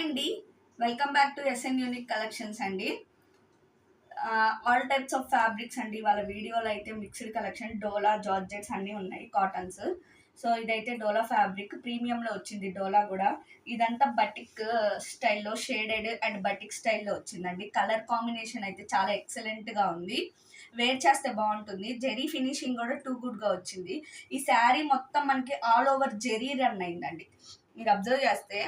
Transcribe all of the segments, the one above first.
అండి. Welcome back to SN unique collections అండి. All types of fabrics అండి. వాళ్ళ వీడియోలో అయితే మిక్స్డ్ కలెక్షన్ డోలా జార్జెట్స్ అన్నీ ఉన్నాయి, కాటన్స్. సో ఇదైతే డోలా ఫ్యాబ్రిక్ ప్రీమియంలో వచ్చింది. డోలా కూడా ఇదంతా బటిక్ స్టైల్లో షేడెడ్ అండ్ బటిక్ స్టైల్లో వచ్చిందండి. కలర్ కాంబినేషన్ అయితే చాలా ఎక్సలెంట్గా ఉంది. వేర్ చేస్తే బాగుంటుంది. జెరీ ఫినిషింగ్ కూడా టూ గుడ్గా వచ్చింది. ఈ శారీ మొత్తం మనకి ఆల్ ఓవర్ జెరీ రన్ అయిందండి. మీరు అబ్జర్వ్ చేస్తే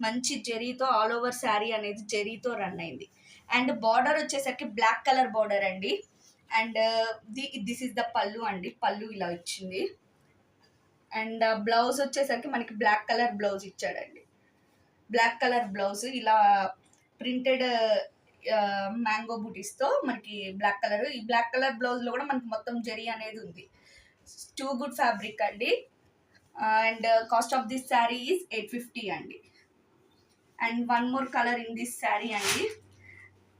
మంచి జెరీతో ఆల్ ఓవర్ శారీ అనేది జెరీతో రన్ అయింది. అండ్ బార్డర్ వచ్చేసరికి బ్లాక్ కలర్ బార్డర్ అండి. And this is the pallu అండి. పళ్ళు ఇలా వచ్చింది. అండ్ బ్లౌజ్ వచ్చేసరికి మనకి బ్లాక్ కలర్ బ్లౌజ్ ఇచ్చాడండి. బ్లాక్ కలర్ బ్లౌజ్ ఇలా ప్రింటెడ్ మ్యాంగో బూటీస్తో మనకి బ్లాక్ కలర్. ఈ బ్లాక్ కలర్ బ్లౌజ్లో కూడా మనకి మొత్తం జెరీ అనేది ఉంది. టూ గుడ్ ఫ్యాబ్రిక్ అండి. And cost of this sari is 850 అండి. And one more colour in this sari అండి.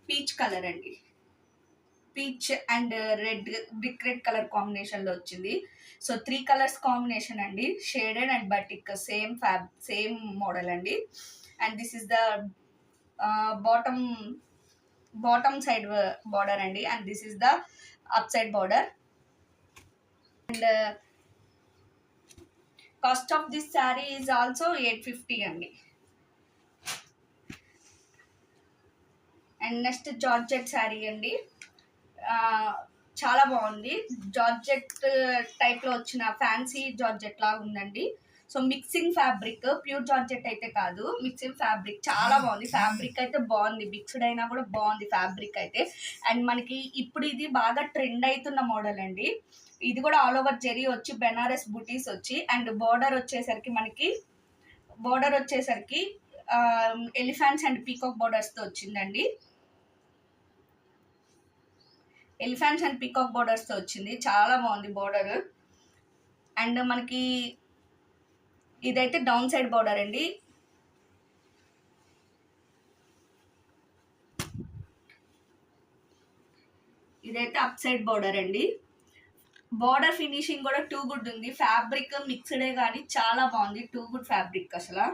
పీచ్ కలర్ అండి. Peach and red, brick red colour కాంబినేషన్లో వచ్చింది. సో 3 కలర్స్ కాంబినేషన్ అండి. Shaded and batik same model అండి. And this is the bottom side border అండి. And this is the up side border. And cost of this sari is also 850 అండి. And next georgette sari అండి. చాలా బాగుంది. Georgette టైప్లో వచ్చిన fancy georgette లాగా ఉందండి. So mixing fabric, pure georgette అయితే కాదు, మిక్సింగ్ ఫ్యాబ్రిక్ చాలా బాగుంది. ఫ్యాబ్రిక్ అయితే బాగుంది, మిక్స్డ్ అయినా కూడా బాగుంది ఫ్యాబ్రిక్ అయితే. అండ్ మనకి ఇప్పుడు ఇది బాగా ట్రెండ్ అవుతున్న మోడల్ అండి. ఇది కూడా ఆల్ ఓవర్ జెరీ వచ్చి బెనారస్ బుటీస్ వచ్చి అండ్ బార్డర్ వచ్చేసరికి ఎలిఫెంట్స్ అండ్ పీకాక్ బార్డర్స్తో వచ్చిందండి. ఎలిఫెంట్స్ అండ్ పీకాక్ బార్డర్స్తో వచ్చింది. చాలా బాగుంది బార్డర్. అండ్ మనకి ఇదైతే డౌన్ సైడ్ బార్డర్ అండి. ఇదైతే అప్ సైడ్ బార్డర్ అండి. బార్డర్ ఫినిషింగ్ కూడా టూ గుడ్ ఉంది. ఫ్యాబ్రిక్ మిక్స్డే కానీ చాలా బాగుంది. టూ గుడ్ ఫ్యాబ్రిక్ అసలు.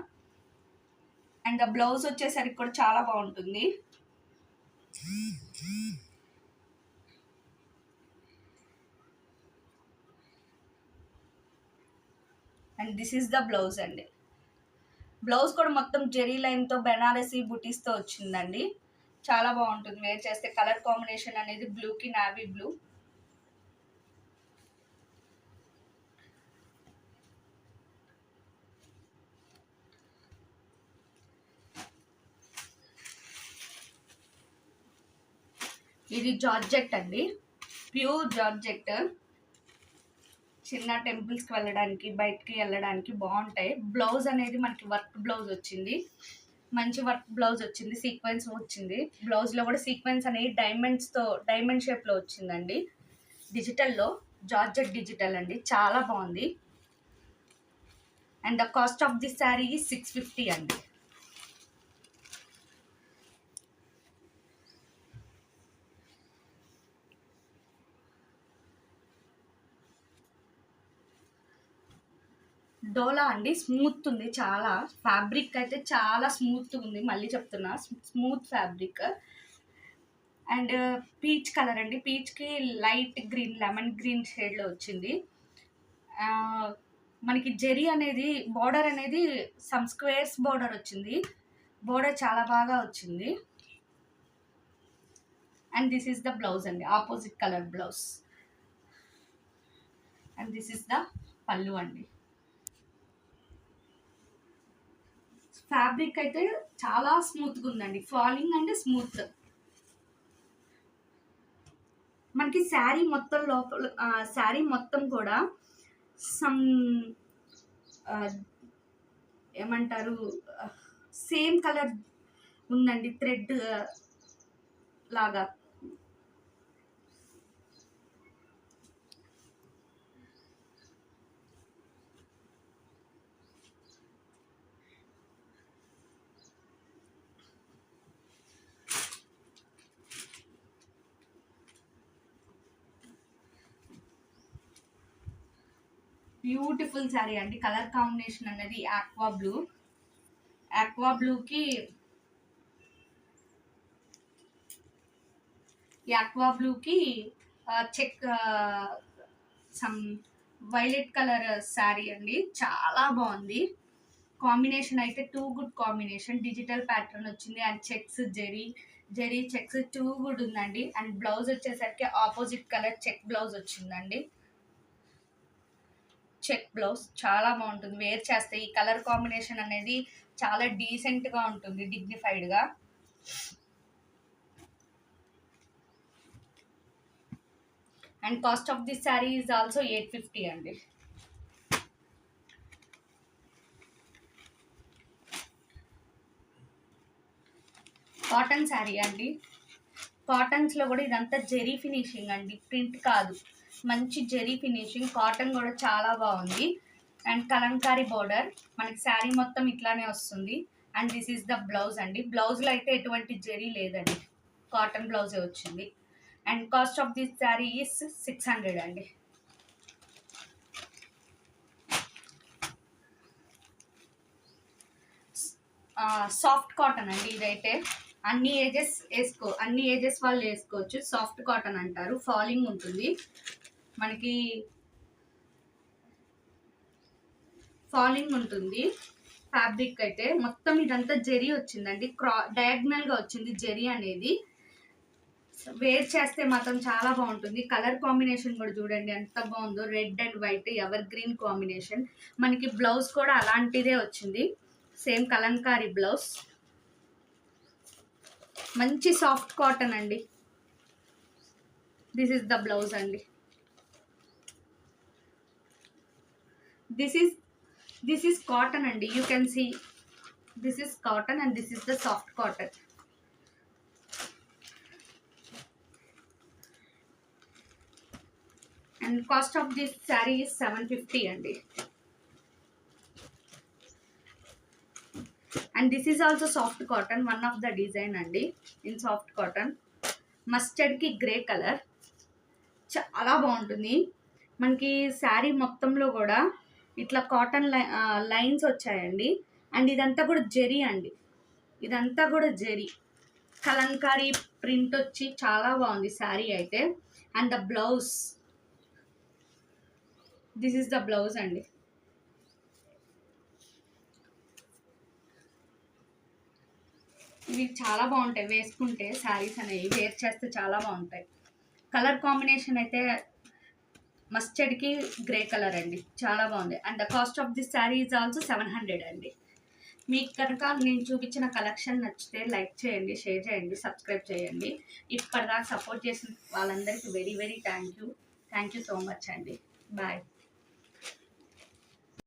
అండ్ బ్లౌజ్ వచ్చేసరికి కూడా చాలా బాగుంటుంది. And this is the blouse అండి. బ్లౌజ్ కూడా మొత్తం జెరీ లైన్తో బెనారసీ బుటీస్తో వచ్చిందండి. చాలా బాగుంటుంది వేర్ చేస్తే. కలర్ కాంబినేషన్ అనేది బ్లూకి నావీ బ్లూ. ఇది జార్జెట్ అండి, ప్యూర్ జార్జెట్. చిన్న టెంపుల్స్కి వెళ్ళడానికి, బయటికి వెళ్ళడానికి బాగుంటాయి. బ్లౌజ్ అనేది మనకి వర్క్ బ్లౌజ్ వచ్చింది. మంచి వర్క్ బ్లౌజ్ వచ్చింది. సీక్వెన్స్ వచ్చింది. బ్లౌజ్లో కూడా సీక్వెన్స్ అనేది డైమండ్ షేప్లో వచ్చిందండి. డిజిటల్లో జార్జెట్ డిజిటల్ అండి. చాలా బాగుంది. And the cost of this sari 650 అండి. డోలా అండి. స్మూత్ ఉంది చాలా. ఫ్యాబ్రిక్ అయితే చాలా స్మూత్ ఉంది. మళ్ళీ చెప్తున్నా, smooth fabric. And peach colour అండి. పీచ్కి లైట్ గ్రీన్, లెమన్ గ్రీన్ షేడ్లో వచ్చింది. మనకి జెరీ అనేది బార్డర్ అనేది సమ్ స్క్వేర్స్ బార్డర్ వచ్చింది. బార్డర్ చాలా బాగా వచ్చింది. And this is the blouse అండి, opposite colour blouse. And this is the pallu అండి. ఫ్యాబ్రిక్ అయితే చాలా స్మూత్గా ఉందండి. Falling and smooth. మనకి శారీ మొత్తం కూడా సమ్ ఏమంటారు, సేమ్ కలర్ ఉందండి, థ్రెడ్ లాగా. బ్యూటిఫుల్ శారీ అండి. కలర్ కాంబినేషన్ అనేది ఆక్వా బ్లూకి ఈ అక్వా బ్లూకి check some violet colour sari అండి, చాలా బాగుంది కాంబినేషన్ అయితే. Too good combination, digital pattern వచ్చింది and checks zari checks too good ఉందండి. అండ్ బ్లౌజ్ వచ్చేసరికి ఆపోజిట్ కలర్ చెక్ బ్లౌజ్ వచ్చిందండి. చెక్ బ్లౌజ్ చాలా బాగుంటుంది వేర్ చేస్తే. ఈ కలర్ కాంబినేషన్ అనేది చాలా డీసెంట్గా ఉంటుంది, డిగ్నిఫైడ్గా. And cost of this sari is also 850 అండి. కాటన్ శారీ అండి. కాటన్స్లో కూడా ఇదంతా జెరీ ఫినిషింగ్ అండి, ప్రింట్ కాదు, మంచి జెరీ ఫినిషింగ్. కాటన్ కూడా చాలా బాగుంది. అండ్ కలంకారీ బోర్డర్, మనకి శారీ మొత్తం ఇట్లానే వస్తుంది. And this is the blouse అండి. బ్లౌజ్లో అయితే ఎటువంటి జెరీ లేదండి, కాటన్ బ్లౌజే వచ్చింది. And cost of this sari is 600 అండి. సాఫ్ట్ కాటన్ అండి ఇదైతే. అన్ని ఏజెస్ వాళ్ళు వేసుకోవచ్చు. సాఫ్ట్ కాటన్ అంటారు, ఫాలింగ్ ఉంటుంది మనకి, ఫాలింగ్ ఉంటుంది ఫ్యాబ్రిక్ అయితే. మొత్తం ఇదంతా జెరీ వచ్చిందండి, డయాగ్నల్గా వచ్చింది జెరీ అనేది. వేర్ చేస్తే మాత్రం చాలా బాగుంటుంది. కలర్ కాంబినేషన్ కూడా చూడండి ఎంత బాగుందో, red and white evergreen combination. మనకి బ్లౌజ్ కూడా అలాంటిదే వచ్చింది, సేమ్ కలంకారీ బ్లౌజ్. మంచి సాఫ్ట్ కాటన్ అండి. దిస్ ఈస్ ద బ్లౌజ్ అండి. దిస్ ఈస్ కాటన్ అండి, you can see this is cotton and this is the soft cotton. And cost of this sari is 750 అండి. And this is also soft cotton, one of the design అండి in soft cotton. మస్టర్డ్కి grey colour చాలా బాగుంటుంది. మనకి శారీ మొత్తంలో కూడా ఇట్లా cotton lines వచ్చాయండి. అండ్ ఇదంతా కూడా జెరీ అండి, ఇదంతా కూడా జెరీ కలంకారీ ప్రింట్ వచ్చి చాలా బాగుంది శారీ అయితే. And the blouse, this is the blouse అండి. ఇవి చాలా బాగుంటాయి వేసుకుంటే, శారీస్ అనేవి వేర్ చేస్తే చాలా బాగుంటాయి. కలర్ కాంబినేషన్ అయితే మస్టర్డ్కి గ్రే కలర్ అండి, చాలా బాగుంది. And the cost of this sari is also 700 అండి. మీకు కనుక నేను చూపించిన కలెక్షన్ నచ్చితే లైక్ చేయండి, షేర్ చేయండి, సబ్స్క్రైబ్ చేయండి. ఇప్పటిదాకా సపోర్ట్ చేసిన వాళ్ళందరికీ very very thank you so much అండి. బాయ్.